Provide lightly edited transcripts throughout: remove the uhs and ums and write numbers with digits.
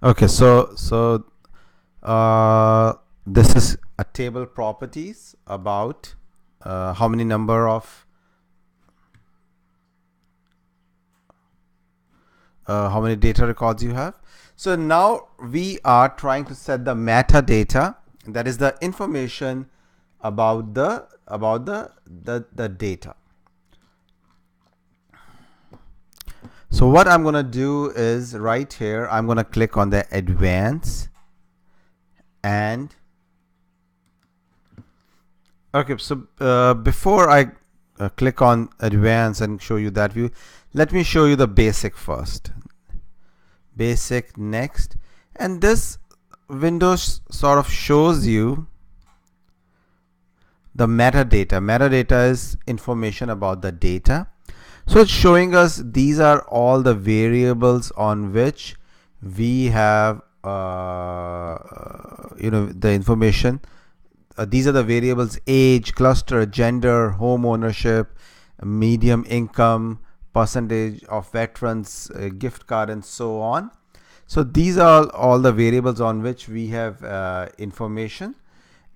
Okay, this is a table properties about how many number of how many data records you have. So now we are trying to set the metadata, that is the information about the data. So what I'm gonna do is right here I'm gonna click on the advance, and okay, so before I click on advance and show you that view, let me show you the basic first. Basic, next, and this Windows sort of shows you the metadata. Metadata is information about the data. So it's showing us these are all the variables on which we have the information. These are the variables: age, cluster, gender, home ownership, medium income, percentage of veterans, gift card, and so on. So these are all the variables on which we have information,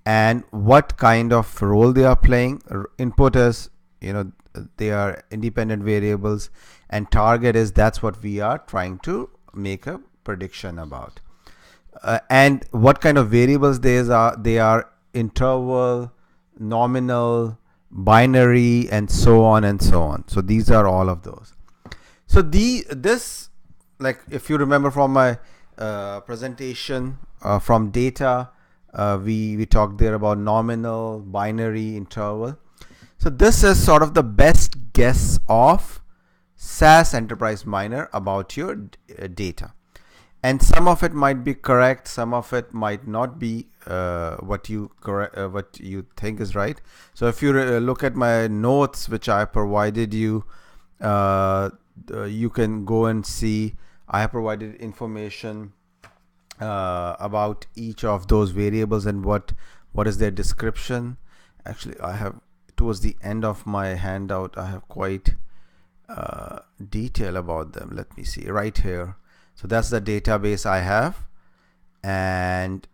and what kind of role they are playing. Input is, they are independent variables, and target is, that's what we are trying to make a prediction about. And what kind of variables they are interval, nominal, binary, and so on and so on. So these are all of those. So this, like, if you remember from my presentation from data, we talked there about nominal, binary, interval. So this is sort of the best guess of SAS Enterprise Miner about your data. And some of it might be correct, some of it might not be what you think is right. So if you look at my notes which I provided you, you can go and see I have provided information about each of those variables and what is their description. Actually, I have, towards the end of my handout, I have quite detail about them. Let me see right here. So that's the database I have, and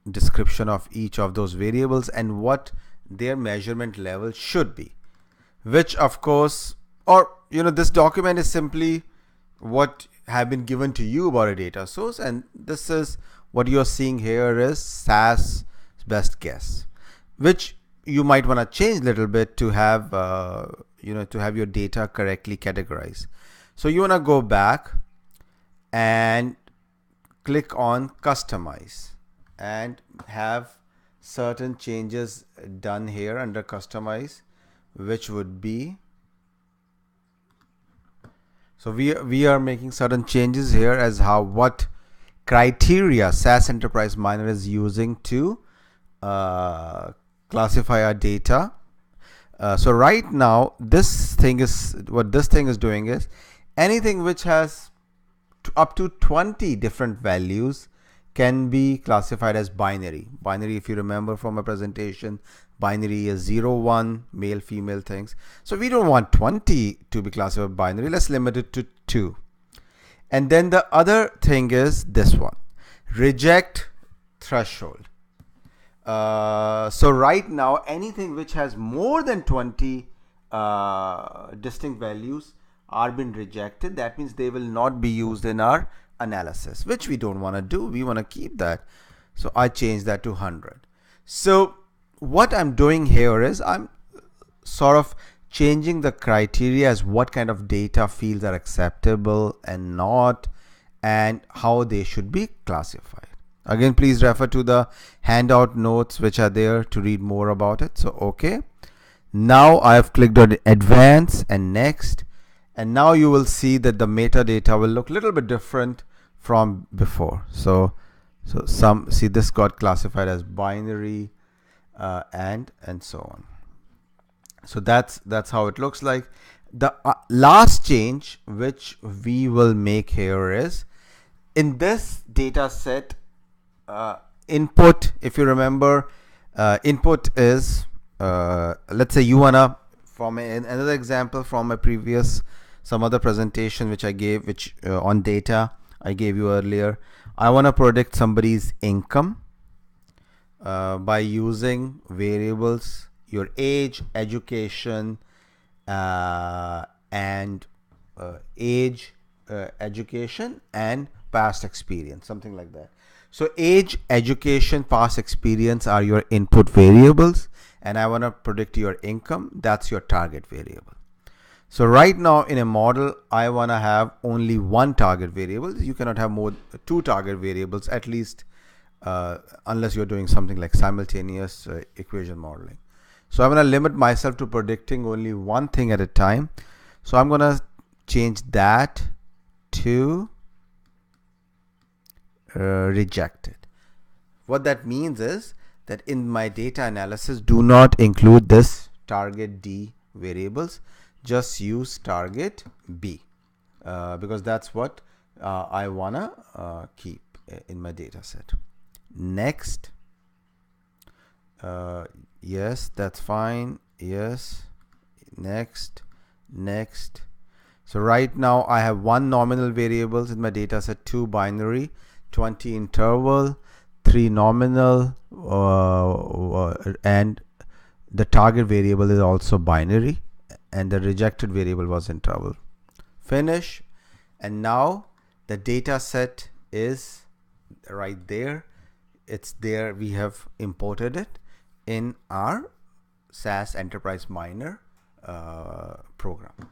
description of each of those variables and what their measurement level should be, which of course, or this document is simply what have been given to you about a data source, and this is what you're seeing here is SAS best guess, which you might want to change a little bit to have to have your data correctly categorized. So you want to go back and click on customize and have certain changes done here under customize, which would be, so we are making certain changes here as what criteria SAS Enterprise Miner is using to classify our data. So right now this thing is doing is anything which has up to 20 different values can be classified as binary. Binary, if you remember from a presentation, binary is 0, 1, male, female things. So we don't want 20 to be classified binary. Let's limit it to 2. And then the other thing is this one, reject threshold. So right now, anything which has more than 20 distinct values are being rejected. That means they will not be used in our analysis, which we don't want to do. We want to keep that. So I change that to 100. So what I'm doing here is I'm sort of changing the criteria as what kind of data fields are acceptable and not, and how they should be classified. Again, please refer to the handout notes which are there to read more about it. So okay, now I have clicked on advance and next, and now you will see that the metadata will look a little bit different from before. So some, see, this got classified as binary and so on. So that's how it looks like. The last change which we will make here is in this data set, input, if you remember, input is let's say you wanna, from another example from a previous, some other presentation which I gave, which on data, I gave you earlier. I want to predict somebody's income by using variables, your age, education, and age, education, and past experience, something like that. So age, education, past experience are your input variables, and I want to predict your income. That's your target variable. So right now in a model, I want to have only one target variable. You cannot have more two target variables, at least unless you're doing something like simultaneous equation modeling. So I'm going to limit myself to predicting only one thing at a time. So I'm going to change that to rejected. What that means is that in my data analysis, do not include this target D variables. Just use target B because that's what I want to keep in my data set. Next. Yes, that's fine. Yes. Next. Next. So right now I have one nominal variables in my data set, 2 binary, 20 interval, 3 nominal, and the target variable is also binary, and the rejected variable was interval. Finish. And now the data set is right there. It's there. We have imported it in our SAS Enterprise Miner program.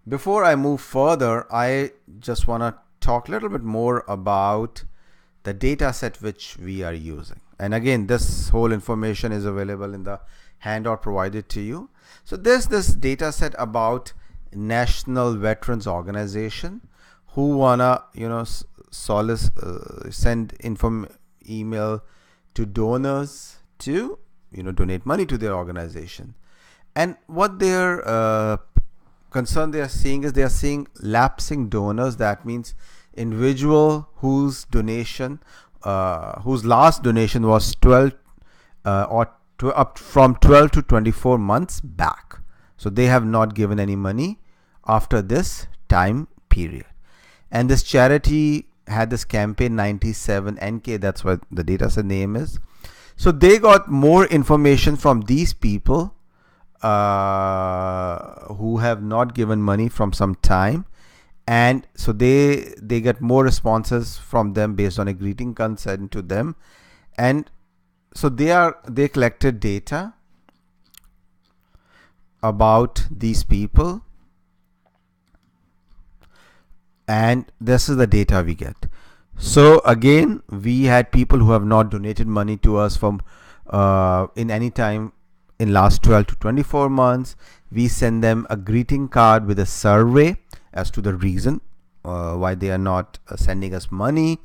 Before I move further, I just want to talk a little bit more about the data set which we are using. And again, this whole information is available in the handout provided to you. So there's this data set about National Veterans Organization who wanna, send email to donors to, donate money to their organization. And what their concern they are seeing is they are seeing lapsing donors. That means individual whose donation, whose last donation was 12 up from 12 to 24 months back. So they have not given any money after this time period. And this charity had this campaign 97NK, that's what the data set name is. So they got more information from these people who have not given money from some time, and so they get more responses from them based on a greeting card sent to them. And so they collected data about these people, and this is the data we get. So again, we had people who have not donated money to us from in any time in last 12 to 24 months. We send them a greeting card with a survey as to the reason why they are not sending us money,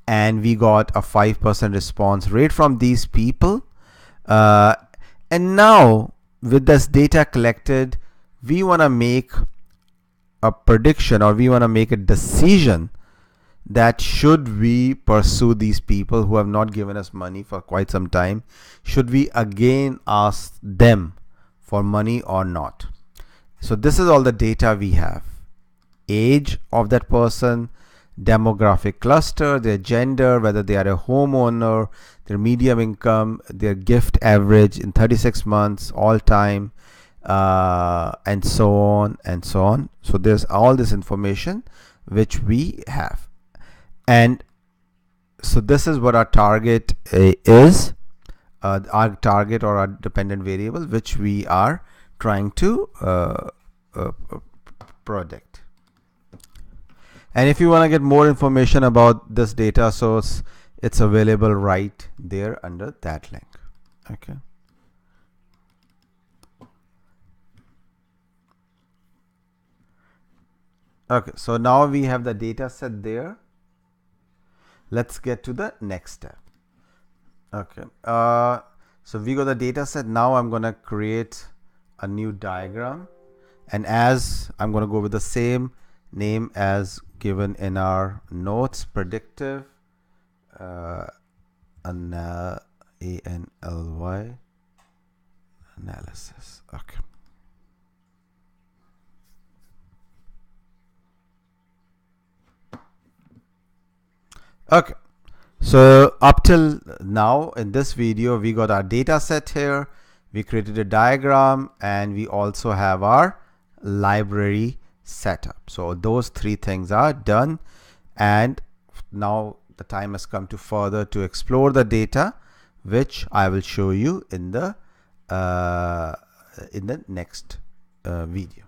and we got a 5% response rate from these people. And now with this data collected, we want to make a prediction, or we want to make a decision that should we pursue these people who have not given us money for quite some time. Should we again ask them for money or not? So this is all the data we have: age of that person, demographic cluster, their gender, whether they are a homeowner, their medium income, their gift average in 36 months, all time, and so on and so on. So there's all this information which we have. And so this is what our target is, our target or our dependent variable, which we are trying to predict. And if you want to get more information about this data source, it's available right there under that link. Okay. Okay, so now we have the data set there. Let's get to the next step. Okay, so we got the data set. Now I'm going to create a new diagram, and as I'm going to go with the same name as given in our notes, predictive ANLY analysis. Okay. Okay, so up till now in this video, we got our data set here, we created a diagram, and we also have our library setup. So those three things are done, and now the time has come to further to explore the data, which I will show you in the next video.